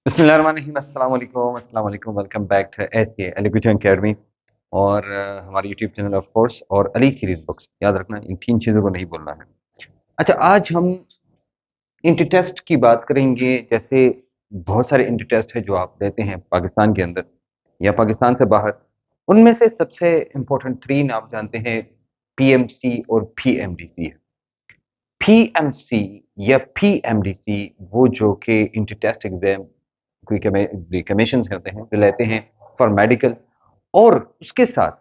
बिस्मिल्लाहिर्रहमानिर्रहीम, अस्सलाम वालेकुम, अस्सलाम वालेकुम। Welcome back to ACA-Ali academy और हमारे यूट्यूब चैनल ऑफ कोर्स और अली सीरीज बुक्स। याद रखना, इन तीन चीज़ों को नहीं बोलना है। अच्छा, आज हम इंटर टेस्ट की बात करेंगे। जैसे बहुत सारे इंटर टेस्ट है जो आप देते हैं पाकिस्तान के अंदर या पाकिस्तान से बाहर। उनमें से सबसे इम्पोर्टेंट तीन आप जानते हैं, PMC और PMDC है। PMC या PMDC वो जो कि इंटर टेस्ट एग्जाम कोई कमीशन होते हैं जो लेते हैं फॉर मेडिकल, और उसके साथ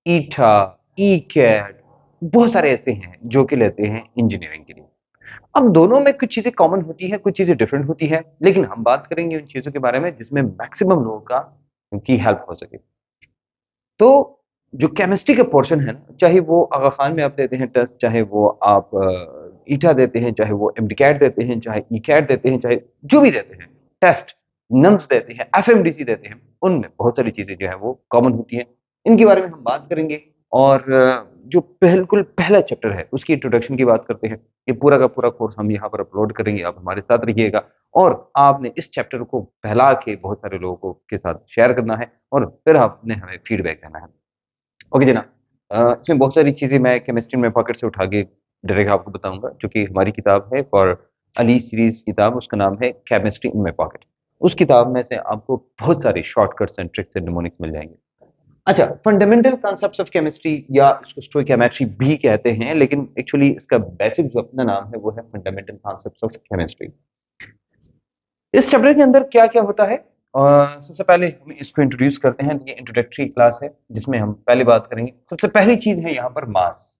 ईटा, ई कैट, बहुत सारे ऐसे हैं जो कि लेते हैं इंजीनियरिंग के लिए। अब दोनों में कुछ चीजें कॉमन होती है, कुछ चीजें डिफरेंट होती है, लेकिन हम बात करेंगे उन चीजों के बारे में जिसमें मैक्सिमम लोगों का उनकी हेल्प हो सके। तो जो केमिस्ट्री का पोर्शन है ना, चाहे वो आगा खान में आप देते हैं टेस्ट, चाहे वो आप ईटा देते हैं, चाहे वो एमडीकैट देते हैं, चाहे ई कैट देते हैं, चाहे जो भी देते हैं टेस्ट, नम्स देते हैं, एफएमडीसी देते हैं, उनमें बहुत सारी चीजें जो है वो कॉमन होती हैं। इनके बारे में हम बात करेंगे। और जो बिल्कुल पहला चैप्टर है उसकी इंट्रोडक्शन की बात करते हैं। ये पूरा का पूरा कोर्स हम यहाँ पर अपलोड करेंगे, आप हमारे साथ रहिएगा। और आपने इस चैप्टर को फैला के बहुत सारे लोगों को के साथ शेयर करना है और फिर आपने हमें फीडबैक देना है। ओके जना, इसमें बहुत सारी चीज़ें मैं केमिस्ट्री में पॉकेट से उठा के डायरेक्ट आपको बताऊंगा, जो कि हमारी किताब है फॉर अली सीरीज किताब, उसका नाम है केमिस्ट्री इन माई पॉकेट। उस किताब में से आपको बहुत सारे shortcuts and tricks and mnemonics मिल जाएंगे। अच्छा, फंडामेंटल कॉन्सेप्ट्स ऑफ केमिस्ट्री या इसको स्टोइकोमेट्री भी कहते हैं, लेकिन एक्चुअली इसका बेसिक जो अपना नाम है वो है फंडामेंटल कॉन्सेप्ट्स ऑफ केमिस्ट्री। इस चैप्टर के अंदर क्या क्या होता है, सबसे पहले हम इसको इंट्रोड्यूस करते हैं। तो ये इंट्रोडक्टरी क्लास है जिसमें हम पहले बात करेंगे। सबसे पहली चीज है यहाँ पर मास।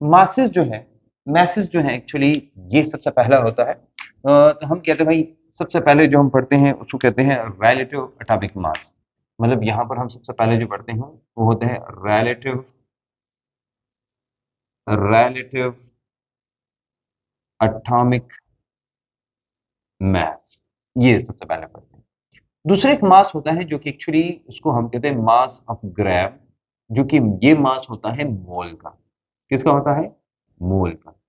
मासेस जो है, मैसेज जो है एक्चुअली, ये सबसे पहला होता है। तो हम कहते हैं भाई, सबसे पहले जो हम पढ़ते हैं उसको कहते हैं रिलेटिव एटॉमिक मास। मतलब यहाँ पर हम सबसे पहले जो पढ़ते हैं वो होते हैं रिलेटिव रिलेटिव एटॉमिक मास। ये सबसे पहले पढ़ते हैं। दूसरा एक मास होता है जो कि एक्चुअली उसको हम कहते हैं मास ऑफ ग्रेव, जो कि ये मास होता है मोल का। किसका होता है? मोल का।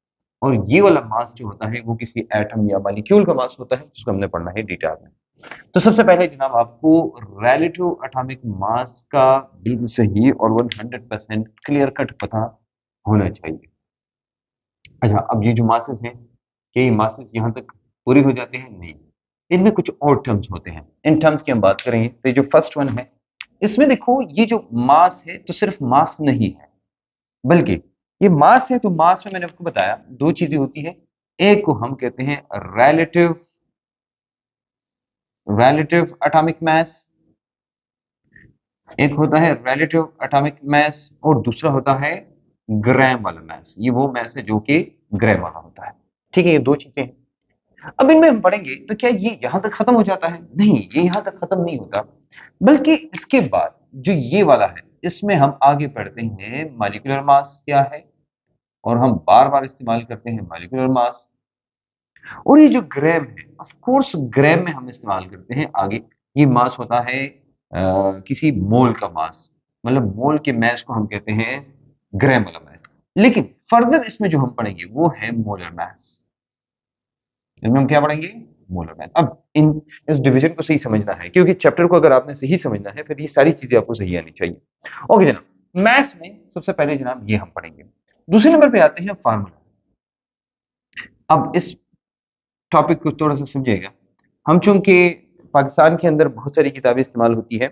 और ये वाला मास जो होता है वो किसी एटम या मॉलिक्यूल का मास होता है, जिसको हमने पढ़ना है डिटेल में। तो सबसे पहले जनाब आपको रिलेटिव एटॉमिक मास का बिल्कुल सही और 100% क्लियर कट पता होना चाहिए। अच्छा, अब ये जो मासेस हैं, क्या ये मासेस यहाँ तक पूरी हो जाते हैं? नहीं, इनमें कुछ और टर्म्स होते हैं। इन टर्म्स की हम बात करेंगे। तो ये जो फर्स्ट वन है, इसमें देखो ये जो मास है तो सिर्फ मास नहीं है, बल्कि ये मास है तो मास में मैंने आपको बताया दो चीजें होती है। एक को हम कहते हैं रिलेटिव रिलेटिव एटॉमिक मास, एक होता है रिलेटिव एटॉमिक मास, और दूसरा होता है ग्राम वाला मास। ये वो मास है जो कि ग्राम वाला होता है। ठीक है, ये दो चीजें हैं। अब इनमें हम पढ़ेंगे तो क्या ये यहां तक खत्म हो जाता है? नहीं, ये यहां तक खत्म नहीं होता, बल्कि इसके बाद जो ये वाला है इसमें हम आगे पढ़ते हैं मॉलिक्यूलर मास क्या है, और हम बार बार इस्तेमाल करते हैं मॉलिक्यूलर मास। और ये जो ग्राम है, ऑफ कोर्स ग्राम में हम इस्तेमाल करते हैं आगे। ये मास होता है किसी मोल का मास, मतलब मोल के मास को हम कहते हैं ग्राम वाला मास। लेकिन फर्दर इसमें जो हम पढ़ेंगे वो है मोलर मास। इसमें हम क्या पढ़ेंगे? Molar mass. अब इन इस डिवीजन को सही समझना है, क्योंकि चैप्टर को अगर आपने सही समझना है फिर ये सारी चीजें आपको सही आनी चाहिए। ओके जनाब, मैथ्स में सबसे पहले जनाब ये हम पढ़ेंगे। दूसरे नंबर पे आते हैं फार्मूला। अब इस टॉपिक को थोड़ा सा समझिएगा। हम चूंकि पाकिस्तान के अंदर बहुत सारी किताबें इस्तेमाल होती है,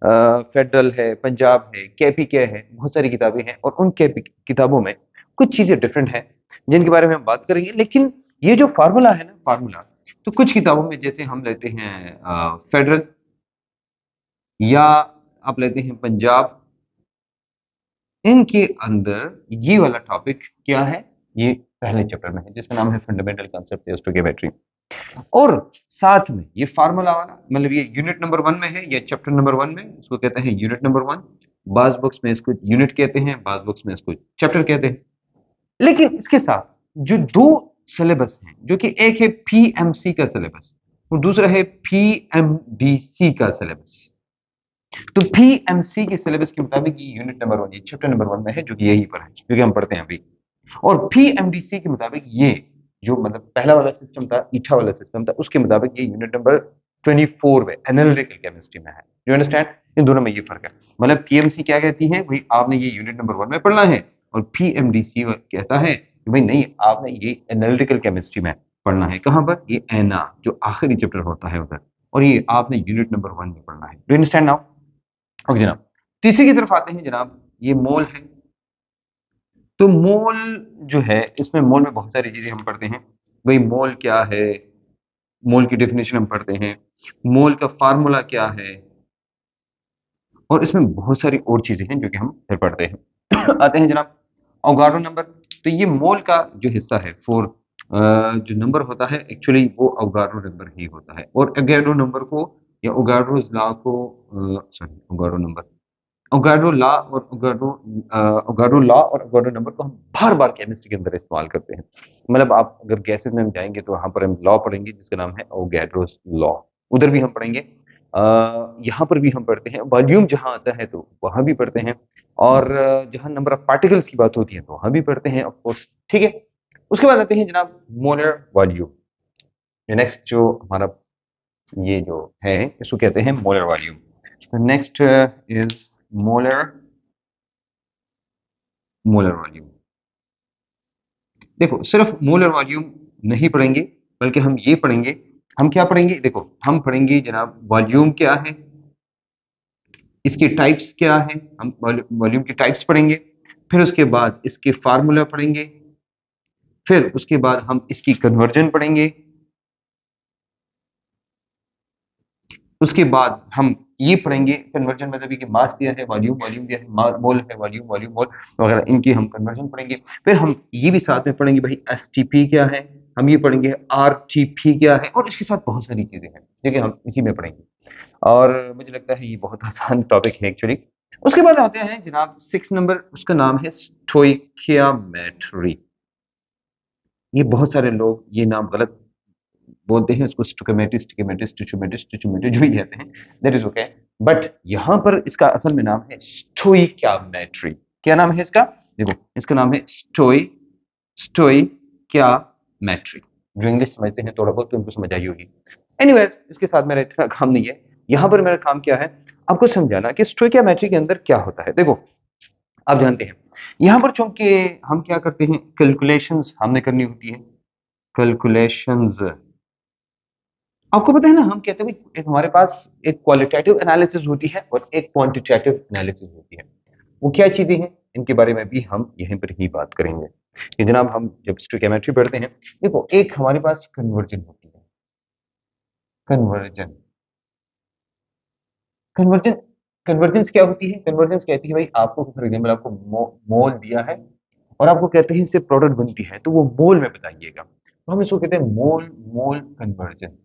फेडरल है, पंजाब है, केपीके है, बहुत सारी किताबें हैं, और उन किताबों में कुछ चीजें डिफरेंट हैं जिनके बारे में हम बात करेंगे। लेकिन ये जो फार्मूला है ना, फार्मूला, तो कुछ किताबों में जैसे हम लेते हैं फेडरल, या आप लेते हैं पंजाब, इनके अंदर ये वाला टॉपिक क्या है? ये पहले चैप्टर में है जिसका नाम है फंडामेंटल कॉन्सेप्ट ऑफ स्टोइकोमेट्री। और साथ में ये फार्मूला वाला, मतलब ये यूनिट नंबर 1 में है, ये चैप्टर नंबर 1 में, इसको कहते हैं यूनिट नंबर 1। बाज बुक्स में इसको यूनिट कहते हैं, बाज बुक्स में इसको चैप्टर कहते हैं। लेकिन इसके साथ जो दो सिलेबस हैं, जो कि एक है पीएमसी का सिलेबस और दूसरा है पीएमडीसी का सिलेबस। तो पीएमसी के सिलेबस के मुताबिक ये यूनिट नंबर 1, ये चैप्टर नंबर 1 में है, जो कि यही पर है, जो कि हम पढ़ते हैं अभी। और पीएमडीसी के मुताबिक ये जो मतलब पहला वाला सिस्टम था, ईठा वाला सिस्टम था, उसके मुताबिक ये यूनिट नंबर 24 में एनालिटिकल केमिस्ट्री में है। यू अंडरस्टैंड, इन दोनों में ये फर्क है। मतलब पीएमसी क्या कहती है भाई आपने ये यूनिट नंबर 1 में पढ़ना है, और पीएमडीसी कहता है कि भाई नहीं आपने ये एनालिटिकल केमिस्ट्री में पढ़ना है। कहां पर? ये एना जो आखिरी चैप्टर होता है उधर, और ये आपने यूनिट नंबर 1 में पढ़ना है। Do you understand now? Okay जनाब, तीसरी की तरफ आते हैं जनाब। ये मोल है। तो मोल जो है, इसमें मोल में बहुत सारी चीजें हम पढ़ते हैं। भाई मोल क्या है, मोल की डेफिनेशन हम पढ़ते हैं, मोल का फार्मूला क्या है, और इसमें बहुत सारी और चीजें हैं जो कि हम फिर पढ़ते हैं। आते हैं जनाब अवगाड्रो नंबर। तो ये मोल का जो हिस्सा है फोर, जो नंबर होता है एक्चुअली वो अवगाड्रो नंबर ही होता है। और अवगाड्रो नंबर को या अवगाड्रोस लॉ को, सॉरी अवगाड्रो नंबर, अवगाड्रो लॉ और अवगाड्रो नंबर को हम बार बार केमिस्ट्री के अंदर इस्तेमाल करते हैं। मतलब आप अगर गैसेस में हम जाएंगे तो वहां पर हम लॉ पढ़ेंगे जिसका नाम है अवगाड्रोस लॉ, उधर भी हम पढ़ेंगे। यहाँ पर भी हम पढ़ते हैं। वॉल्यूम जहाँ आता है तो वहां भी पढ़ते हैं, और जहाँ नंबर ऑफ पार्टिकल्स की बात होती है तो वहां भी पढ़ते हैं ऑफ कोर्स। ठीक है, उसके बाद आते हैं जनाब मोलर वॉल्यूम। नेक्स्ट जो हमारा ये जो है इसको कहते हैं molar volume. Next is molar molar volume. देखो सिर्फ मोलर वॉल्यूम नहीं पढ़ेंगे, बल्कि हम ये पढ़ेंगे, हम क्या पढ़ेंगे, देखो हम पढ़ेंगे जनाब वॉल्यूम क्या है, इसकी टाइप्स क्या है, हम वॉल्यूम की टाइप्स पढ़ेंगे, फिर उसके बाद इसके फार्मूला पढ़ेंगे, फिर उसके बाद हम इसकी कन्वर्जन पढ़ेंगे, उसके बाद हम ये पढ़ेंगे कन्वर्जन मतलब कि मास दिया है, वॉल्यूम वॉल्यूम दिया है, मोल है, वॉल्यूम वॉल्यूम मोल वगैरह, इनकी हम कन्वर्जन पढ़ेंगे। फिर हम ये भी साथ में पढ़ेंगे भाई एसटीपी क्या है, हम ये पढ़ेंगे आरटीपी क्या है, और इसके साथ बहुत सारी चीजें हैं जो कि हम इसी में पढ़ेंगे। और मुझे लगता है ये बहुत आसान टॉपिक है एक्चुअली। उसके बाद आते हैं जनाब 6 नंबर, उसका नाम है स्टोइकियोमेट्री। ये बहुत सारे लोग ये नाम गलत बोलते हैं, इसको स्टोइकोमेट्री, स्टिकोमेट्री, स्टिचोमेट्री, स्टिचोमेट्री जो भी कहते हैं, दैट इज ओके। बट यहाँ पर इसका असल में नाम है स्टोइकियोमेट्री। क्या नाम है इसका? देखो इसका नाम है स्टोइकियोमेट्री। जो इंग्लिश समझते हैं थोड़ा बहुत तो उनको समझ आई होगी। एनीवेज इसके साथ मेरा इतना काम नहीं है। यहाँ पर मेरा काम क्या है, आपको समझाना कि स्टोइकियोमेट्री के अंदर क्या होता है। देखो आप जानते हैं यहाँ पर चूंकि हम क्या करते हैं, कैलकुलेशंस हमने करनी होती है, कैलकुलेशंस। आपको पता है ना, हम कहते हैं भाई एक हमारे पास एक क्वालिटेटिव एनालिसिस होती है और एक क्वांटिटेटिव एनालिसिस होती है। वो क्या चीजें हैं, इनके बारे में भी हम यहीं पर ही बात करेंगे कि जनाब हम जब स्टोइकियोमेट्री पढ़ते हैं, देखो एक हमारे पास कन्वर्जन होती है, कन्वर्जन, कन्वर्जन, कन्वर्जेंस क्या होती है? कन्वर्जेंस कहती है भाई आपको फॉर एग्जांपल आपको मोल दिया है और आपको कहते हैं इससे प्रोडक्ट बनती है तो वो मोल में बताइएगा, तो हम इसको कहते हैं मोल मोल कन्वर्जन।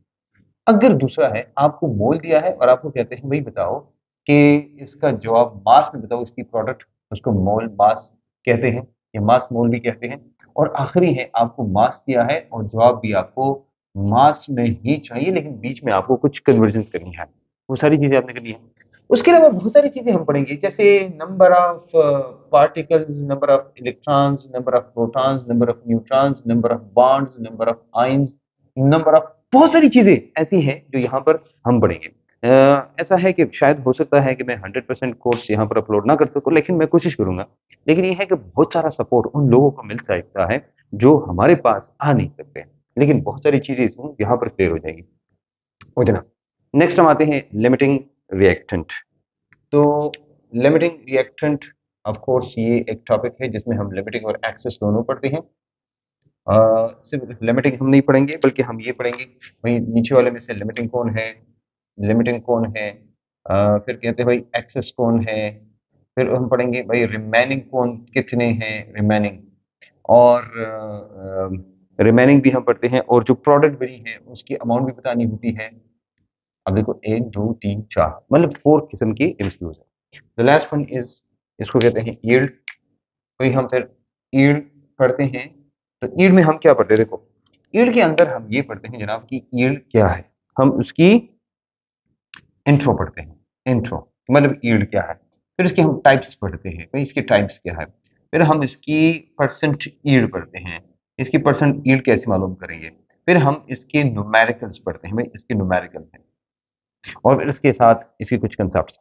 अगर दूसरा है आपको मोल दिया है और आपको कहते हैं भाई बताओ कि इसका जवाब मास में बताओ इसकी प्रोडक्ट, उसको मोल मास कहते हैं या मास मोल भी कहते हैं। और आखिरी है आपको मास दिया है और जवाब भी आपको मास में ही चाहिए, लेकिन बीच में आपको कुछ कन्वर्जन करनी है, वो सारी चीजें आपने करनी है। उसके अलावा बहुत सारी चीजें हम पढ़ेंगे जैसे number of particles, number of electrons, number of protons, number of neutrons, number of bonds, number of ions, number of, बहुत सारी चीजें ऐसी हैं जो यहाँ पर हम पढ़ेंगे। ऐसा है कि शायद हो सकता है कि मैं 100% कोर्स यहाँ पर अपलोड ना कर सकूं, लेकिन मैं कोशिश करूंगा। लेकिन ये है कि बहुत सारा सपोर्ट उन लोगों को मिल सकता है जो हमारे पास आ नहीं सकते, लेकिन बहुत सारी चीजें इसमें यहाँ पर क्लियर हो जाएगी। हो जाना। नेक्स्ट हम आते हैं लिमिटिंग रिएक्टेंट। तो लिमिटिंग रिएक्टेंट ऑफ कोर्स ये एक टॉपिक है जिसमें हम लिमिटिंग और एक्सेस दोनों पढ़ते हैं। सिर्फ लिमिटिंग हम नहीं पढ़ेंगे बल्कि हम ये पढ़ेंगे भाई नीचे वाले में से लिमिटिंग कौन है, लिमिटिंग कौन है, फिर कहते हैं भाई एक्सेस कौन है, फिर हम पढ़ेंगे भाई रिमेनिंग कौन कितने हैं रिमेनिंग, और रिमेनिंग भी हम पढ़ते हैं, और जो प्रोडक्ट बनी है उसकी अमाउंट भी बतानी होती है। अब देखो 1 2 3 4 मतलब 4 किस्म की एमसीक्यूज है। द लास्ट वन इज, इसको कहते हैं यील्ड। कोई हम फिर यील्ड पढ़ते हैं। तो यील्ड में हम क्या पढ़ते हैं, देखो यील्ड के अंदर हम ये पढ़ते हैं जनाब कि यील्ड क्या है, हम उसकी इंट्रो पढ़ते हैं। इंट्रो मतलब यील्ड क्या है, फिर इसके हम टाइप्स पढ़ते हैं भाई इसके टाइप्स क्या है, फिर हम इसकी परसेंट यील्ड पढ़ते हैं, इसकी परसेंट यील्ड कैसे मालूम करेंगे, फिर हम इसके न्यूमेरिकल्स पढ़ते हैं भाई इसके न्यूमेरिकल हैं, और फिर इसके साथ इसके कुछ कंसेप्ट।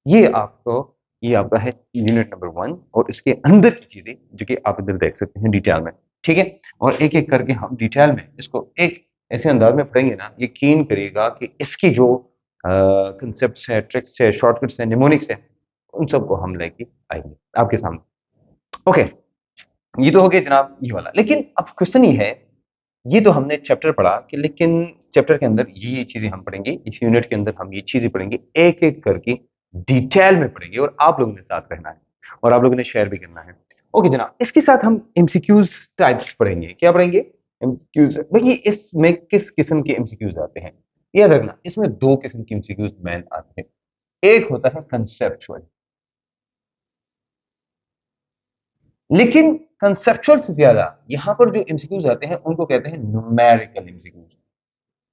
ये आपको ये आपका है यूनिट नंबर 1 और इसके अंदर की चीजें जो कि आप इधर देख सकते हैं डिटेल में। ठीक है, और एक एक करके हम डिटेल में इसको एक ऐसे अंदाज में पढ़ेंगे ना, यकीन करिएगा कि इसकी जो कंसेप्ट है, ट्रिक्स है, शॉर्टकट्स है, निमोनिक्स है, उन सबको हम लेके आएंगे आपके सामने। ओके, ये तो हो गया जनाब ये वाला। लेकिन अब क्वेश्चन ये है, ये तो हमने चैप्टर पढ़ा कि लेकिन चैप्टर के अंदर ये चीजें हम पढ़ेंगे, इस यूनिट के अंदर हम ये चीजें पढ़ेंगे, एक एक करके डिटेल में पढ़ेंगे और आप लोगों ने साथ रहना है और आप लोगों ने शेयर भी करना है। ओके जनाब, इसके साथ हम एमसीक्यूज टाइप्स पढ़ेंगे। क्या पढ़ेंगे? एमसीक्यूज। भाई इसमें किस किस्म के एमसीक्यूज आते हैं? याद रखना, इसमें दो किस्म के एमसीक्यूज मैन आते हैं। एक होता है कंसेप्चुअल, लेकिन कंसेप्चुअल से ज्यादा यहां पर जो एमसीक्यूज आते हैं उनको कहते हैं न्यूमेरिकल एमसीक्यूज।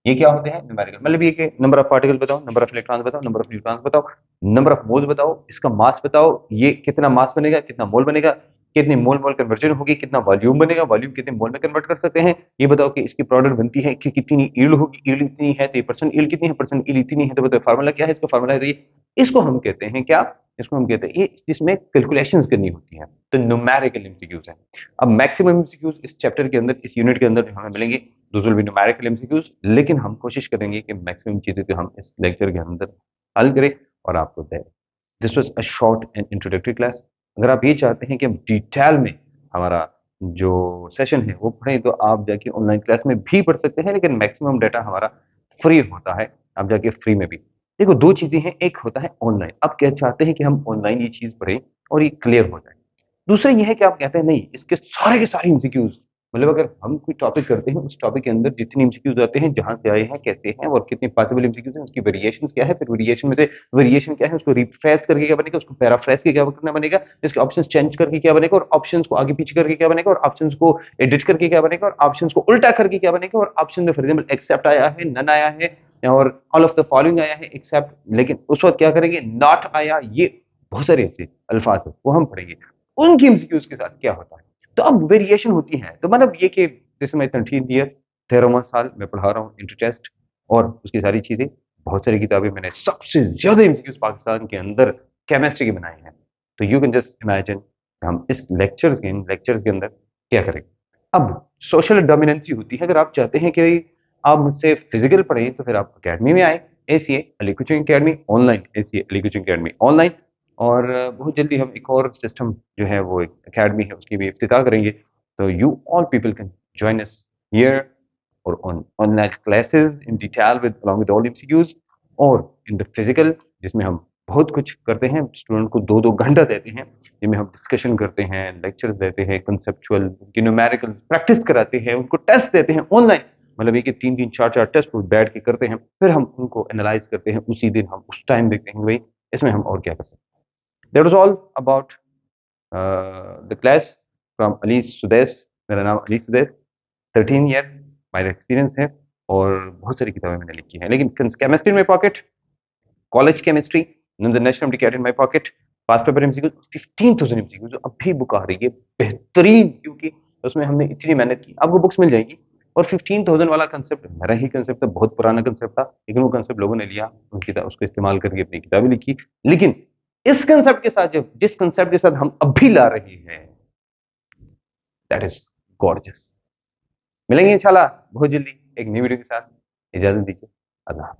ये क्या होते हैं? न्यूमेरिकल मतलब ये कि नंबर ऑफ पार्टिकल बताओ, नंबर ऑफ इलेक्ट्रॉन्स बताओ, नंबर ऑफ न्यूट्रॉन्स बताओ, नंबर ऑफ मोल्स बताओ, इसका मास बताओ, ये कितना मास बनेगा, कितना मोल बनेगा, कितनी मोल मोल कन्वर्जन होगी, कितना वॉल्यूम बनेगा, वॉल्यूम कितने मोल में कन्वर्ट कर सकते हैं, ये बताओ कि इसकी प्रोडक्ट बनती है कि कितनी ईल्ड होगी, ईल्ड इतनी है तो ये परसेंट ईल्ड कितनी है, परसेंट ईल्ड इतनी है तो बताओ फार्मूला क्या है, इसका फार्मूला है तो ये। इसको हम कहते हैं क्या? इसको हम कहते हैं ये जिसमें कैलकुलेशंस करनी होती है, तो न्यूमेरिकल एमसीक्यूज है। अब मैक्सिमम एमसीक्यूज इस चैप्टर के अंदर, इस यूनिट के अंदर जो हमें मिलेंगे, those will be numerical MCQs, लेकिन हम कोशिश करेंगे कि मैक्सिमम चीजें तो हम इस लेक्चर के अंदर हल करें और आपको दें। This was a short and introductory class. अगर आप ये चाहते हैं कि हम डिटेल में हमारा जो सेशन है वो पढ़ें, तो आप जाके ऑनलाइन क्लास में भी पढ़ सकते हैं, लेकिन मैक्सिमम डाटा हमारा फ्री होता है, आप जाके फ्री में भी। देखो दो चीजें हैं, एक होता है ऑनलाइन, आप क्या चाहते हैं कि हम ऑनलाइन ये चीज पढ़ें और ये क्लियर हो जाए। दूसरा ये है कि आप कहते हैं नहीं, इसके सारे के सारे एमसीक्यूज, मतलब अगर हम कोई टॉपिक करते हैं, उस टॉपिक के अंदर जितने एमसीक्यूज आते हैं, जहां से आए हैं, कैसे हैं और कितने पॉसिबल एमसीक्यूज हैं, उसकी वेरिएशन क्या है, फिर वेरिएशन में से वेरिएशन क्या है, उसको रिफ्रेश करके क्या बनेगा, उसको पैराफ्रेज करके क्या करना बनेगा, इसके ऑप्शंस चेंज करके क्या बनेगा, और ऑप्शंस को आगे पीछे करके क्या बनेगा, और ऑप्शंस को एडिट करके क्या बनेगा, और ऑप्शंस को उल्टा करके क्या बनेगा, और ऑप्शन में फॉर एग्जाम्पल एक्सेप्ट आया है, नन आया है, और ऑल ऑफ द फॉलोइंग आया है एक्सेप्ट, लेकिन उस वक्त क्या करेंगे, नॉट आया, ये बहुत सारे ऐसे अल्फाज है वो हम पढ़ेंगे। उनकी एमसीक्यूज के साथ क्या होता है, तो अब वेरिएशन होती है, तो मतलब ये कि जैसे मैं 13 ईयर 13वां साल मैं पढ़ा रहा हूँ इंटर टेस्ट और उसकी सारी चीजें, बहुत सारी किताबें मैंने सबसे ज्यादा एमसीक्यूज पाकिस्तान के अंदर केमिस्ट्री के बनाए हैं। तो यू कैन जस्ट इमेजिन हम इस लेक्चर्स के अंदर क्या करेंगे। अब सोशल डोमिनेंसी होती है, अगर आप चाहते हैं कि आप मुझसे फिजिकल पढ़ें तो फिर आप अकेडमी में आए, ACA Ali coaching academy online, ACA Ali coaching academy online. और बहुत जल्दी हम एक और सिस्टम जो है वो एक अकेडमी है उसकी भी इफ्तिताह करेंगे, तो you all people can join us here और on online classes in detail with along with all MCQs, और इन द फिजिकल जिसमें हम बहुत कुछ करते हैं, स्टूडेंट को 2-2 घंटा देते हैं जिनमें हम डिस्कशन करते हैं, लेक्चर्स देते हैं, कंसेप्चुअल न्यूमेरिकल प्रैक्टिस कराते हैं, उनको टेस्ट देते हैं ऑनलाइन, मतलब एक 3-3 4-4 टेस्ट बैठ के करते हैं, फिर हम उनको एनालाइज करते हैं उसी दिन, हम उस टाइम देखते हैं भाई इसमें हम और क्या कर सकते हैं। That was all about the class from Ali Sudais। मेरा नाम अली सुदैस, 13 ईयर मेरा एक्सपीरियंस है और बहुत सारी किताबें मैंने लिखी हैं, लेकिन केमिस्ट्री में pocket, college chemistry, national MDCAT in my pocket, pass paper MCQ 15,000 MCQ जो अभी बुक आ रही है बेहतरीन, क्योंकि उसमें हमने इतनी मेहनत की, आपको बुक्स मिल जाएगी। और 15,000 वाला कंसेप्ट मेरा ही कंसेप्ट था, बहुत पुराना कंसेप्ट था, लेकिन वो कंसेप्ट लोगों ने लिया, उनकी उसको इस्तेमाल करके अपनी किताबें लिखी। लेकिन इस कंसेप्ट के साथ, जब जिस कंसेप्ट के साथ हम अभी ला रहे हैं, दैट इज गॉर्जियस। मिलेंगे इंशाल्लाह बहुत जल्दी एक नई वीडियो के साथ। इजाजत दीजिए, अल्लाह।